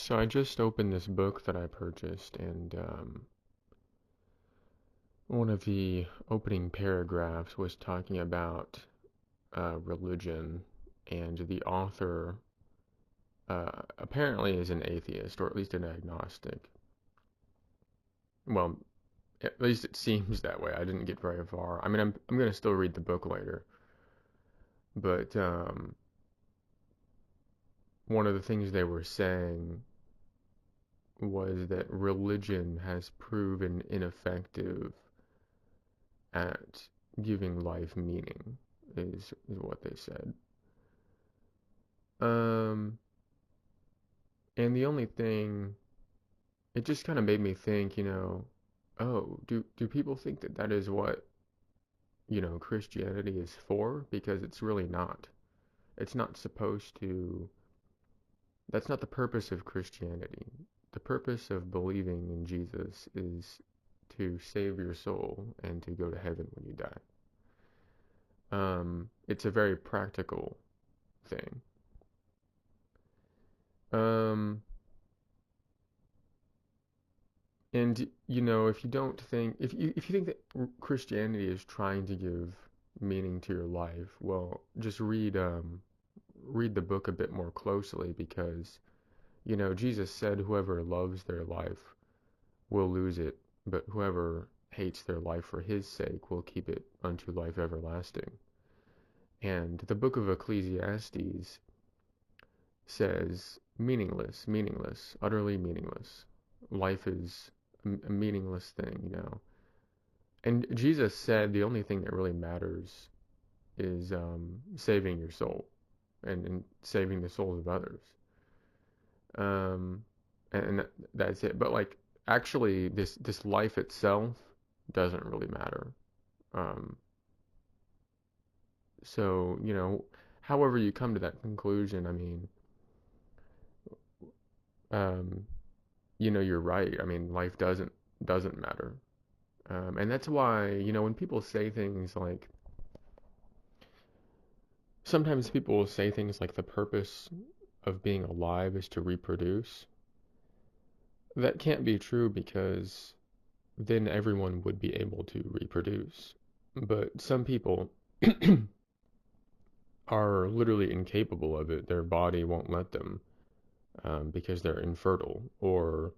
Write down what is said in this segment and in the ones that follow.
So I just opened this book that I purchased, and one of the opening paragraphs was talking about religion, and the author apparently is an atheist, or at least an agnostic. Well, at least it seems that way. I didn't get very far. I mean, I'm gonna still read the book later, but one of the things they were saying was that religion has proven ineffective at giving life meaning, is what they said. Um, and the only thing, it just kind of made me think, oh, do people think that that is what, Christianity is for? Because it's really not. It's not supposed to, that's not the purpose of Christianity. The purpose of believing in Jesus is to save your soul and to go to heaven when you die. It's a very practical thing. Um, and if you don't think, if you think that Christianity is trying to give meaning to your life, well, just read the book a bit more closely because Jesus said whoever loves their life will lose it, but whoever hates their life for his sake will keep it unto life everlasting. And the book of Ecclesiastes says meaningless, meaningless, utterly meaningless. Life is a meaningless thing. And Jesus said the only thing that really matters is saving your soul and saving the souls of others. Um, and that's it. But like, actually, this life itself doesn't really matter. Um, so however you come to that conclusion, I mean, um, you're right. I mean, life doesn't matter. And that's why, when people say things like, sometimes people will say things like the purpose of being alive is to reproduce. That can't be true because then everyone would be able to reproduce. But some people are literally incapable of it. Their body won't let them because they're infertile, or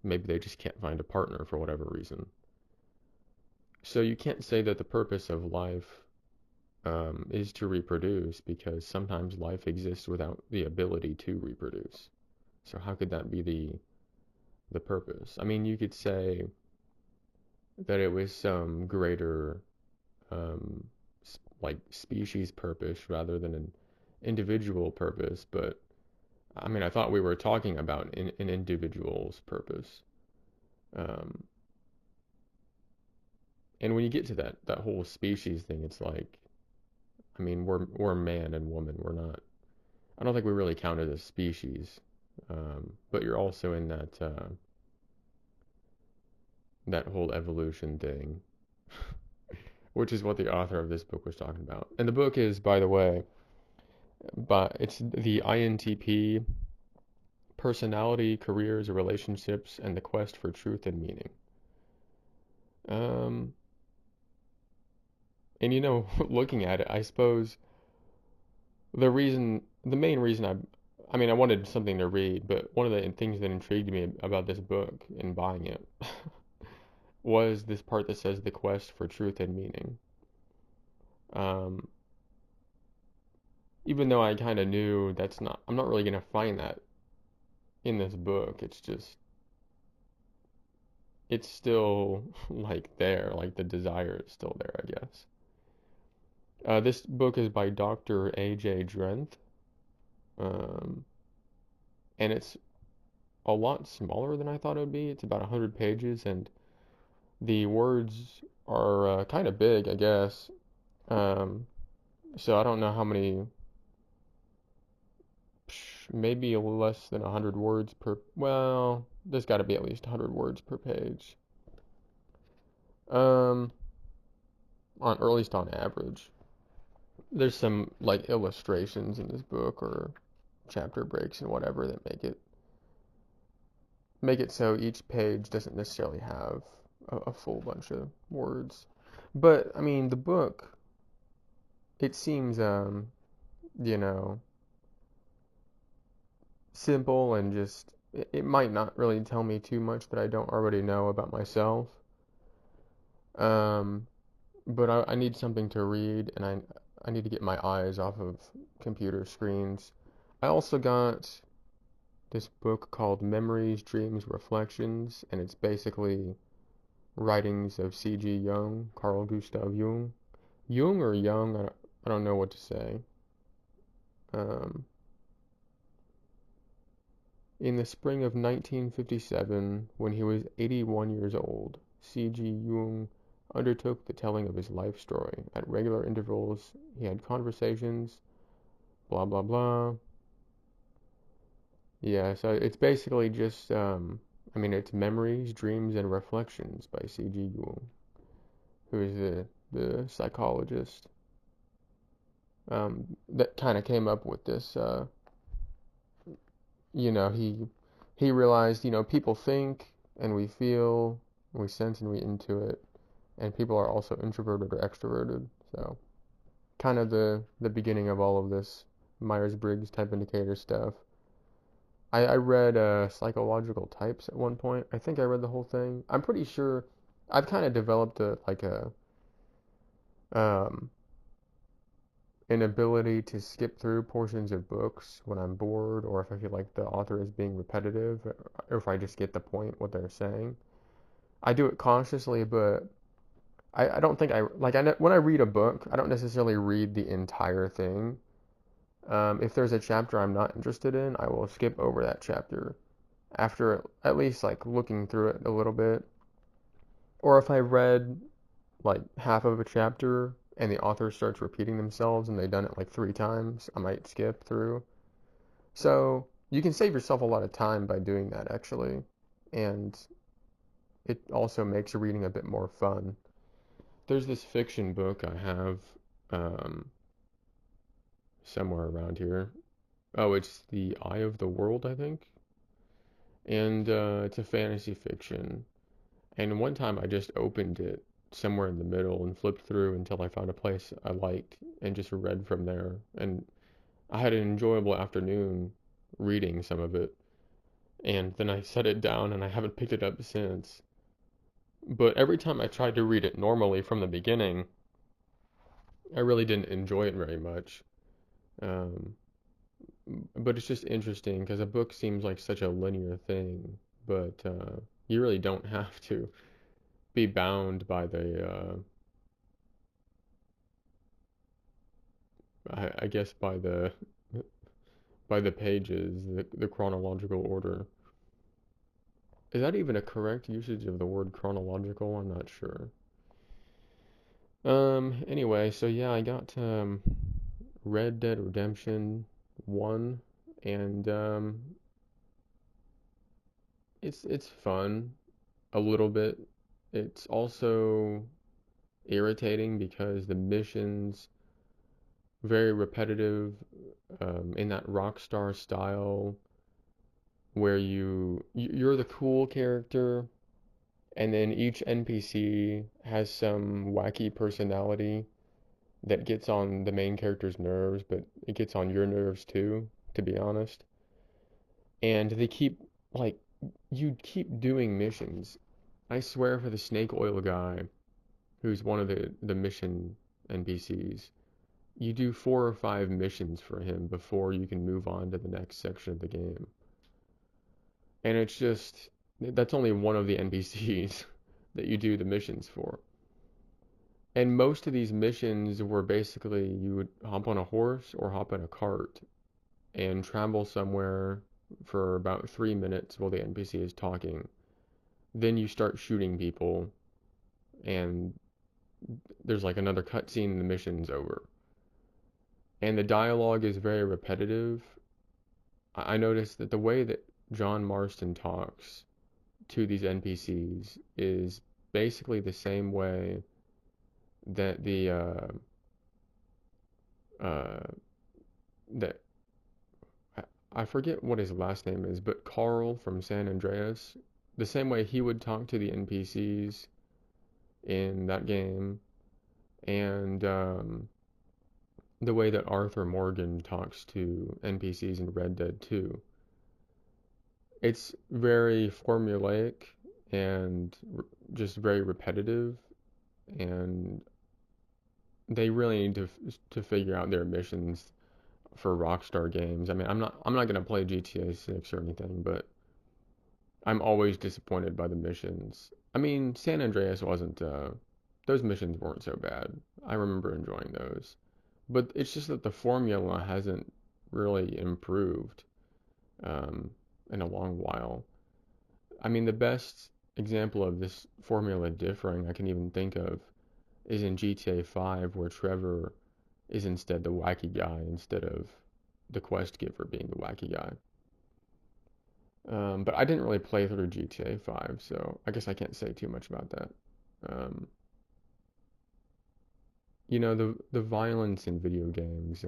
maybe they just can't find a partner for whatever reason. So you can't say that the purpose of life is to reproduce because sometimes life exists without the ability to reproduce. So how could that be the purpose? I mean, you could say that it was some greater um, like species purpose rather than an individual purpose, but I mean, I thought we were talking about an individual's purpose. Um, and when you get to that whole species thing, it's like, I mean, we're man and woman. We're not. I don't think we really count it as species. But you're also in that whole evolution thing, which is what the author of this book was talking about. And the book is, by the way, it's the INTP: Personality, Careers, Relationships, and the Quest for Truth and Meaning. Um, and looking at it, I suppose the main reason I mean, I wanted something to read, but one of the things that intrigued me about this book in buying it was this part that says the quest for truth and meaning. Um, Even though I kind of knew I'm not really gonna find that in this book. It's still like there, like the desire is still there, I guess. This book is by Dr. A.J. Drenth, um, and it's a lot smaller than I thought it would be. It's about 100 pages, and the words are kind of big, I guess. Um, so I don't know how many, maybe less than 100 words per, well, there's got to be at least 100 words per page. Um, or at least on average. There's some like illustrations in this book or chapter breaks and whatever that make it make it so each page doesn't necessarily have a full bunch of words. But I mean, the book, it seems you know, simple and just it might not really tell me too much that I don't already know about myself. Um, but I need something to read, and I need to get my eyes off of computer screens. I also got this book called Memories, Dreams, Reflections, and it's basically writings of C.G. Jung, Carl Gustav Jung. Jung or Young, I don't know what to say. Um, in the spring of 1957, when he was 81 years old, C.G. Jung undertook the telling of his life story. At regular intervals, he had conversations, blah blah blah. Yeah, so it's basically just, I mean, it's Memories, Dreams, and Reflections by C.G. Jung, who is the psychologist that kind of came up with this. He realized, people think and we feel, we sense and we intuit, and people are also introverted or extroverted. So kind of the beginning of all of this Myers-Briggs type indicator stuff. I read Psychological Types at one point. I think I read the whole thing. I'm pretty sure I've kind of developed a um an ability to skip through portions of books when I'm bored or if I feel like the author is being repetitive or if I just get the point what they're saying. I do it consciously, but I don't think when I read a book, I don't necessarily read the entire thing. If there's a chapter I'm not interested in, I will skip over that chapter after at least like looking through it a little bit. Or if I read like half of a chapter and the author starts repeating themselves and they've done it like 3 times, I might skip through. So you can save yourself a lot of time by doing that actually. And it also makes reading a bit more fun. There's this fiction book I have um, somewhere around here. Oh, it's The Eye of the World, I think. And it's a fantasy fiction. And one time I just opened it somewhere in the middle and flipped through until I found a place I liked and just read from there. And I had an enjoyable afternoon reading some of it. And then I set it down and I haven't picked it up since. But every time I tried to read it normally from the beginning, I really didn't enjoy it very much. Um, but it's just interesting because a book seems like such a linear thing, but you really don't have to be bound by I guess by the pages, the chronological order. Is that even a correct usage of the word chronological? I'm not sure. Anyway, so yeah, I got Red Dead Redemption 1 and it's fun a little bit. It's also irritating because the missions very repetitive in that Rockstar style where you're the cool character and then each NPC has some wacky personality that gets on the main character's nerves, but it gets on your nerves too, to be honest. And they keep like you keep doing missions. I swear for the snake oil guy, who's one of the mission NPCs, you do 4 or 5 missions for him before you can move on to the next section of the game. And it's just that's only one of the NPCs that you do the missions for. And most of these missions were basically you would hop on a horse or hop in a cart and travel somewhere for about 3 minutes while the NPC is talking. Then you start shooting people, and there's like another cutscene and the mission's over. And the dialogue is very repetitive. I noticed that the way that John Marston talks to these NPCs is basically the same way that uh, that I forget what his last name is, but Carl from San Andreas, the same way he would talk to the NPCs in that game, and the way that Arthur Morgan talks to NPCs in Red Dead 2. It's very formulaic and just very repetitive, and they really need to figure out their missions for Rockstar Games. I mean, I'm not gonna play GTA 6 or anything, but I'm always disappointed by the missions. I mean, San Andreas wasn't those missions weren't so bad. I remember enjoying those. But it's just that the formula hasn't really improved in a long while. I mean, the best example of this formula differing I can even think of is in GTA 5, where Trevor is instead the wacky guy instead of the quest giver being the wacky guy. But I didn't really play through GTA 5, so I guess I can't say too much about that. Um, the violence in video games.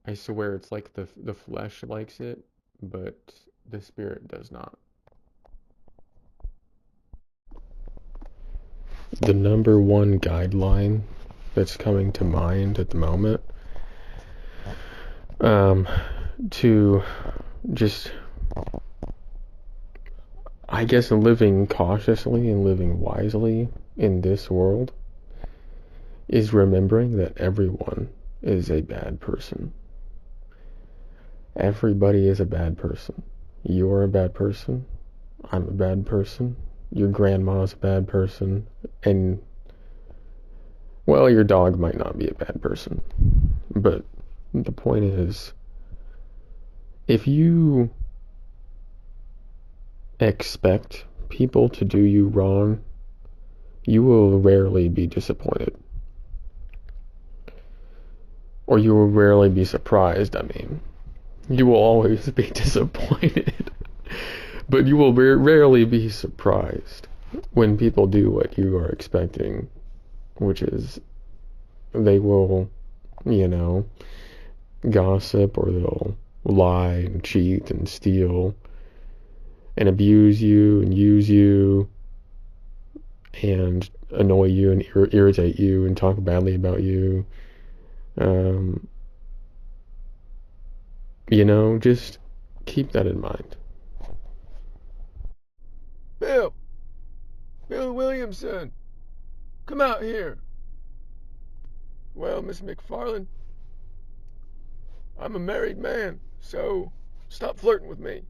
I swear it's like the flesh likes it, but the spirit does not. The number one guideline that's coming to mind at the moment, um, to just, I guess, living cautiously and living wisely in this world is remembering that everyone is a bad person. Everybody is a bad person. You're a bad person. I'm a bad person. Your grandma's a bad person. And, well, your dog might not be a bad person. But the point is, if you expect people to do you wrong, you will rarely be disappointed. Or you will rarely be surprised, I mean. You will always be disappointed. But you will rarely be surprised when people do what you are expecting, which is they will, you know, gossip, or they'll lie and cheat and steal and abuse you and use you and annoy you and irritate you and talk badly about you. Um, just keep that in mind. Bill! Bill Williamson! Come out here! Well, Miss McFarland, I'm a married man, so stop flirting with me.